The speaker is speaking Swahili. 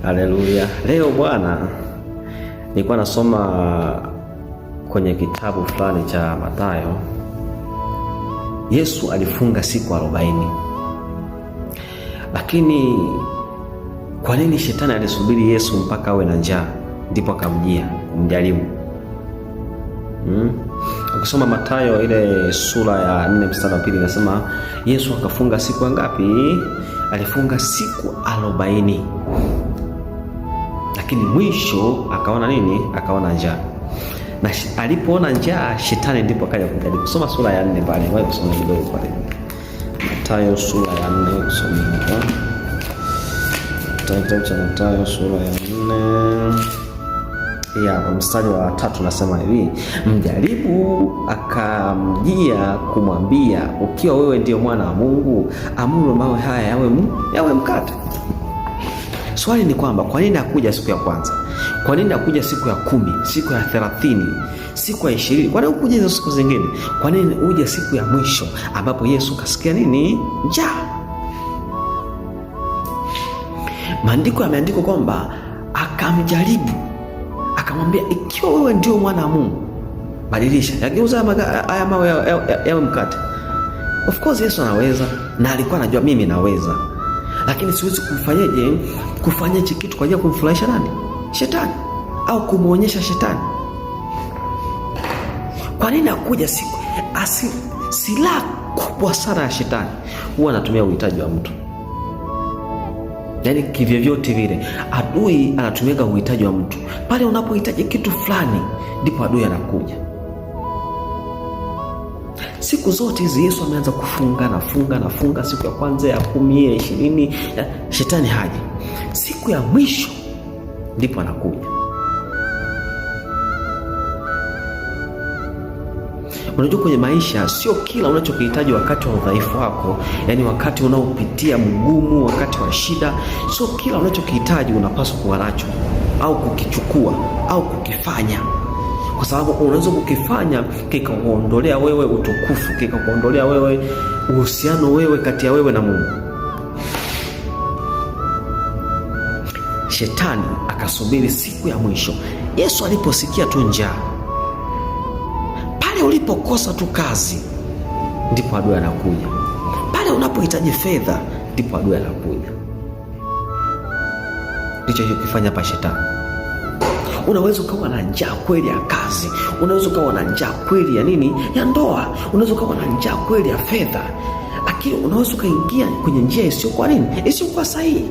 Haleluya. Leo bwana, nilikuwa nasoma kwenye kitabu fulani cha Mathayo. Yesu alifunga siku 40. Lakini kwa nini shetani alisubiri Yesu mpaka awe na njaa ndipo akamjia kumjaribu? Ukisoma Mathayo ile sura ya 4 mstari wa 2 inasema Yesu akafunga siku ngapi? Alifunga siku 40. Lakini mwisho akaona nini? Akaona njaa. Na alipoona njaa, shetani ndipo akaja kumjaribu. Kusoma sura ya 4 pale, wewe kusoma kidogo pale. Mathayo sura ya 4 kusoma hapa. Mathayo sura ya 4. Kwa mstari wa 3 nasema hivi, mjaribu akamjia kumwambia, ukiwa wewe ndio mwana wa Mungu, amuru mawe haya yawe mkate. Swali ni kwamba kwa nini hakuja siku ya kwanza? Kwa nini hakuja siku ya 10, siku ya 30, siku ya 20? Kwa nini hakuja hizo siku zingine? Kwa nini uje siku ya mwisho ambapo Yesu kasikia nini? Njaa. Maandiko yameandikwa kwamba akamjaribu, akamwambia, ikiwa wewe ndio mwana wa Mungu, badilisha, yageuza haya mawe yawe mkate. Of course Yesu anaweza, na alikuwa anajua mimi naweza. Lakini siwezi kufanya hichi kitu kwa ajili ya kumfurahisha nani? Shetani, au kumuonyesha shetani. Kwa nini hakuja siku? Silaha kubwa sana ya shetani huwa anatumia uhitaji wa mtu. Yaani kivyovyote vile adui anatumia uhitaji wa mtu. Pale unapohitaji kitu fulani ndipo adui anakuja. Siku zote hizi Yesu ameanza kufunga siku ya kwanza, ya 10, ya 20, shetani haji. Siku ya mwisho ndipo anakuja. Unajua kwenye maisha sio kila unachokihitaji wakati wa udhaifu wako, yani wakati unaopitia mgumu, wakati wa shida, sio kila unachokihitaji unapaswa kuwa nacho au kukichukua au kukifanya. Kwa sababu unaweza kukifanya kikakuondolea wewe utukufu, kikakuondolea wewe uhusiano wewe kati ya wewe na Mungu. Shetani akasubiri siku ya mwisho. Yesu aliposikia tu njaa, pale ulipokosa tu kazi ndipo adui anakuja. Pale unapohitaji fedha ndipo adui anakuja. Ndicho kifanya pa shetani. Unaweza ukawa na njaa kweli ya kazi, unaweza ukawa na njaa kweli ya nini? Ya ndoa, unaweza ukawa na njaa kweli ya fedha, lakini unaweza ukaingia kwenye njia isiyokuwa nini? Isiyokuwa sahihi.